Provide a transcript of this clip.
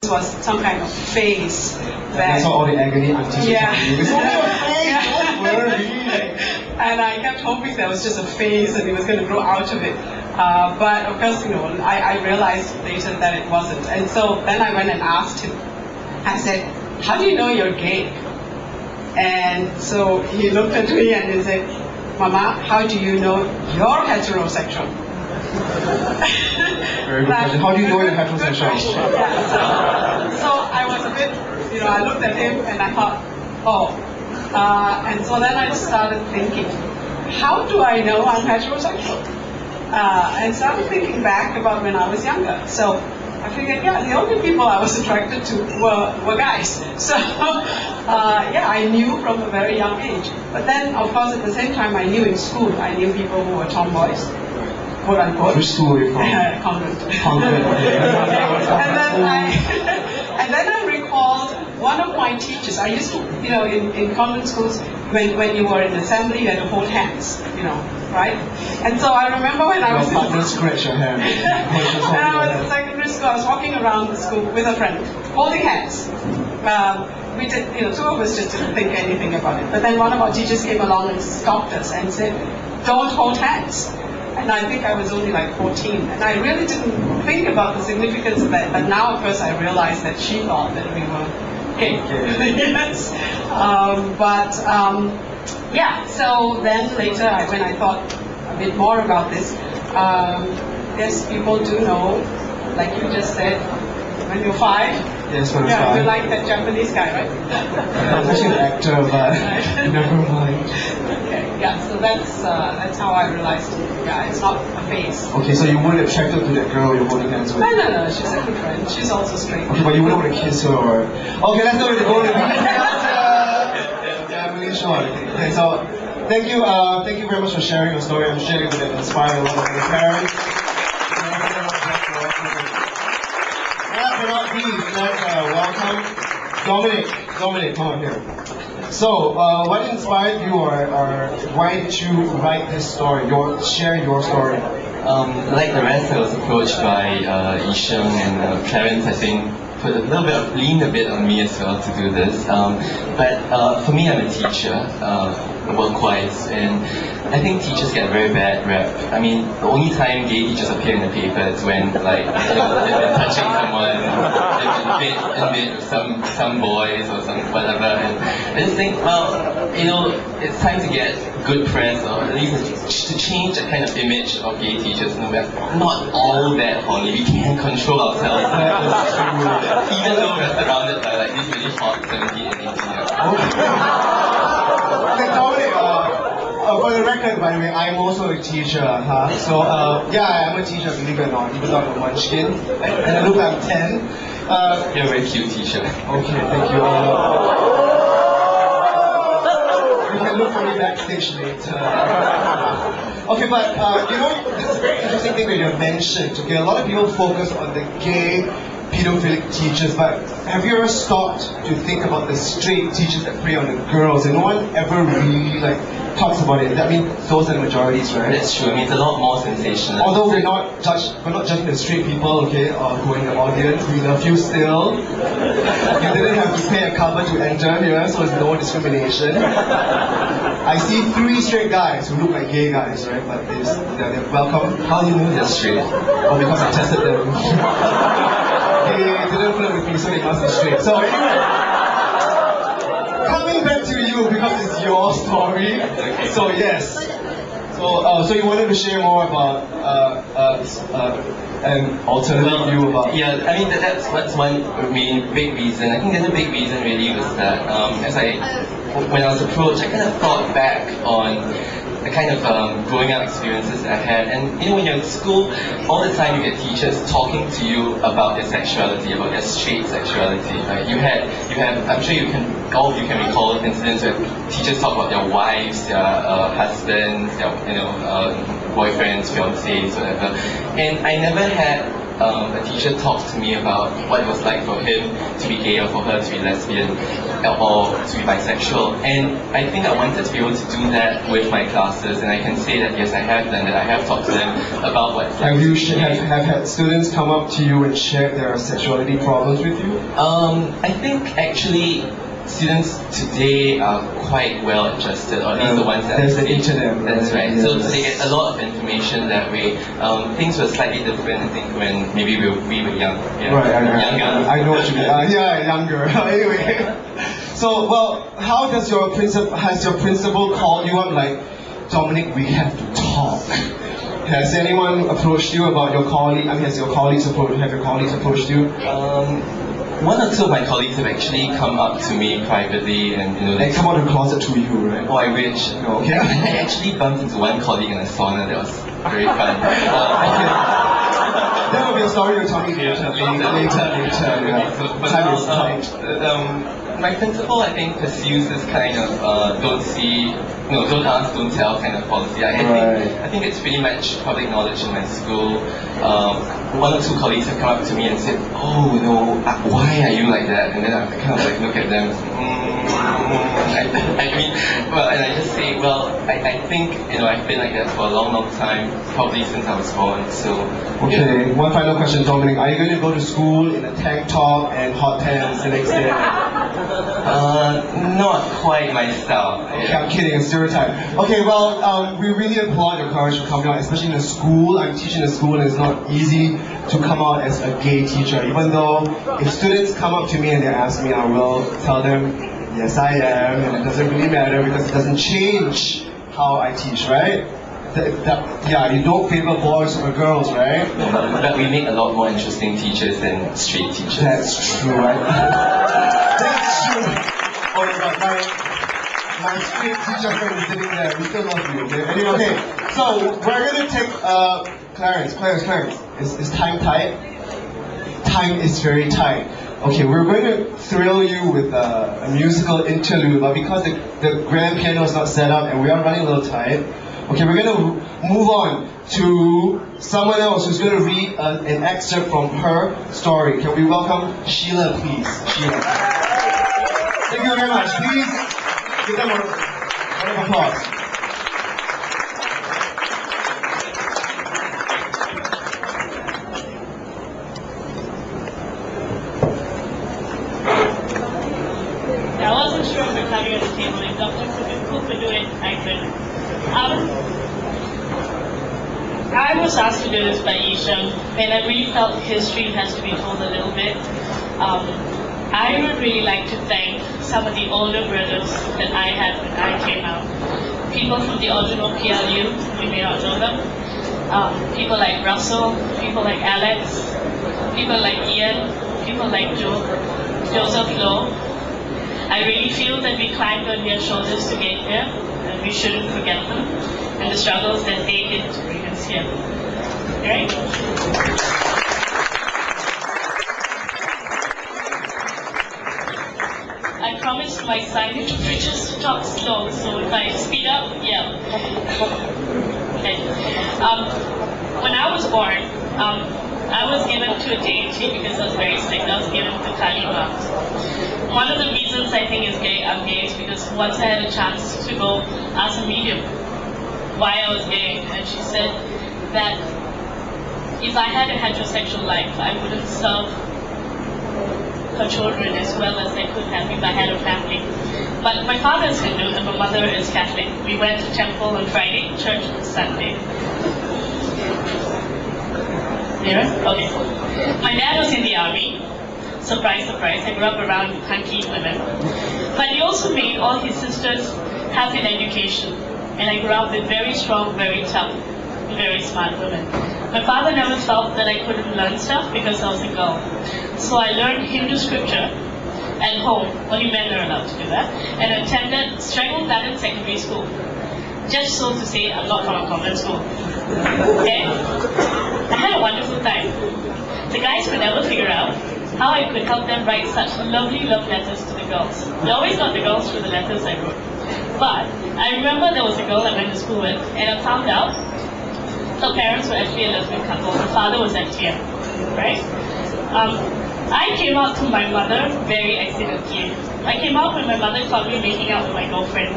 was some kind of phase That's that, all the agony I'm teaching Yeah. you. It's only a phase, don't worry. and I kept hoping that was just a phase and he was going to grow out of it. But of course, I realized later that it wasn't. And so then I went and asked him. I said, "How do you know you're gay?" And so he looked at me and he said, "Mama, how do you know you're heterosexual?" Very good question. How do you know you're heterosexual? Yeah, so I was a bit, I looked at him and I thought, oh. And so then I started thinking, how do I know I'm heterosexual? And started thinking back about when I was younger. So I figured, the only people I was attracted to were guys. So I knew from a very young age. But then, of course, at the same time, I knew in school, I knew people who were tomboys, quote unquote. Which school are you from? Convent. Convent. And then I recalled one of my teachers. I used to, in convent schools, when you were in assembly, you had to hold hands, right? And so I remember when I was partner scratch your hand. when I was in secondary school, I was walking around the school with a friend, holding hands. We did, two of us just didn't think anything about it. But then one of our teachers came along and stopped us and said, "Don't hold hands." And I think I was only like 14, and I really didn't think about the significance of that. But now, of course, I realized that she thought that we were gay. Yes. So then later, when I thought a bit more about this, yes, people do know, like you just said, when you're 5. Yes, when I'm 5. You like that Japanese guy, right? I was actually an actor, but never mind. Okay, so that's how I realized, it's not a phase. Okay, so you weren't attracted to that girl you're holding hands with? No, she's a good friend. She's also straight. Okay, but you wouldn't want to kiss her or... Okay, let's not really go to I'm really sure. Okay, so thank you very much for sharing your story. I'm sure it would have inspired a lot of your parents. Last but not least, let's welcome Dominic, come on here. So, what inspired you, or why did you write this story? Share your story. Like the rest, I was approached by Yisheng and Clarence, I think, leaned a bit on me as well to do this. But for me, I'm a teacher, work-wise, and I think teachers get a very bad rep. I mean, the only time gay teachers appear in the paper is when, like, they've been touching someone, they've been in bed with some boys or some whatever, and I just think, it's time to get good press, or at least to change the kind of image of gay teachers. We're not all that horny. We can control ourselves, even though we're surrounded by like these really hot 17 and 18-year-olds. For the record, by the way, I'm also a teacher, So, I'm a teacher, believe it or not, even though I'm a munchkin, and I look like I'm 10. You're a very cute teacher. Okay, thank you. You can look for me backstage later. Okay, but this is a very interesting thing that you mentioned. Okay, a lot of people focus on the gay pedophilic teachers, but have you ever stopped to think about the straight teachers that prey on the girls? And no one ever really talks about it. I mean, those are the majorities, right? That's true. I mean, it's a lot more sensational. Although we're not judging the straight people, okay, who are in the audience. We love you still. You didn't have to pay a cover to enter here, so there's no discrimination. I see 3 straight guys who look like gay guys, right? But they're welcome. How do you know they're straight? Oh, because I tested them. They didn't flirt with me, so they must be straight. So anyway, coming back to you, because it's your story. Okay. So yes. So you wanted to share more about an alternative view about... Yeah, I mean that's one main big reason. I think the other big reason really was that when I was approached, I kind of thought back on the kind of growing up experiences that I had. And when you're in school, all the time you get teachers talking to you about their sexuality, about their straight sexuality. Right? I'm sure all of you can recall incidents where teachers talk about their wives, their husbands, their boyfriends, fiancés, whatever. And I never had a teacher talked to me about what it was like for him to be gay or for her to be lesbian or to be bisexual. And I think I wanted to be able to do that with my classes, and I can say that yes, I have done that. I have talked to them about what it's like. Have you have had students come up to you and share their sexuality problems with you? I think actually students today are quite well adjusted, or at least the ones that there's I've the seen. internet. That's right. Yes. So they get a lot of information that way. Things were slightly different, I think, when maybe we were young. Yeah. Right, Younger. I know what you mean. Yeah, younger. Anyway, so well, how does has your principal called you up like, Dominic, we have to talk? Has anyone approached you about your colleague? I mean, have your colleagues approached you? One or two of my colleagues have actually come up to me privately and They come out of the closet to you, right? oh, I wish. No, okay. I actually bumped into one colleague in a sauna. That was very fun. That will be a story you'll tell me later. But Time is tight. My principal, I think, pursues this kind of don't ask, don't tell kind of policy. I think it's pretty much public knowledge in my school. One or two colleagues have come up to me and said, "Oh no, why are you like that?" And then I kind of like look at them. I mean, well, and I just say, well, I think I've been like that for a long, long time, probably since I was born. So. Okay, one final question, Dominic. Are you going to go to school in a tank top and hot pants the next day? Not quite my style. Okay, I'm kidding, it's stereotype. Okay, well, we really applaud your courage for coming out, especially in a school. I'm teaching in a school and it's not easy to come out as a gay teacher. Even though if students come up to me and they ask me, I will tell them, yes I am, and it doesn't really matter because it doesn't change how I teach, right? Yeah, you don't favor boys over girls, right? But we make a lot more interesting teachers than straight teachers. That's true, right? That's true. Oh my god, my straight teacher friend is sitting there. We still love you, okay? Anyway, okay. So we're gonna take Clarence. Is time tight? Time is very tight. Okay, we're going to thrill you with a musical interlude, but because the grand piano is not set up and we are running a little tight, okay, we're going to move on to someone else who's going to read an excerpt from her story. Can we welcome Sheila, please? Sheila. Thank you very much. Please give them a round of applause. I wasn't sure if we're coming at the table. If Dr. Cook could do it, I could. I was asked to do this by Isham, and I really felt history has to be told a little bit. I would really like to thank some of the older brothers that I had when I came out. People from the original PLU, you may not know them. People like Russell, people like Alex, people like Ian, people like Joseph Lowe. I really feel that we climbed on their shoulders to get here, and we shouldn't forget them, and the struggles that they did to bring us here. Right? I promised my signage bridges to talk slow, so if I speed up, yeah. Okay. When I was born, I was given to a deity because I was very sick. I was given to Kali Ma. One of the reasons I think I'm gay is because once I had a chance to go ask a medium why I was gay, and she said that if I had a heterosexual life, I wouldn't serve her children as well as I could have if I had a family. But my father is Hindu and my mother is Catholic. We went to temple on Friday, church on Sunday. Okay. My dad was in the army. Surprise, surprise. I grew up around hunky women. But he also made all his sisters have an education. And I grew up with very strong, very tough, very smart women. My father never felt that I couldn't learn stuff because I was a girl. So I learned Hindu scripture at home. Only men are allowed to do that. And attended Strangle Garden Secondary School. Just so to say, I'm not from a convent school. Okay? I had a wonderful time. The guys could never figure out how I could help them write such lovely love letters to the girls. They always got the girls through the letters I wrote. But I remember there was a girl I went to school with, and I found out The parents were actually a lesbian couple. The father was FTM, right? I came out to my mother very accidentally. I came out when my mother caught me making out with my girlfriend.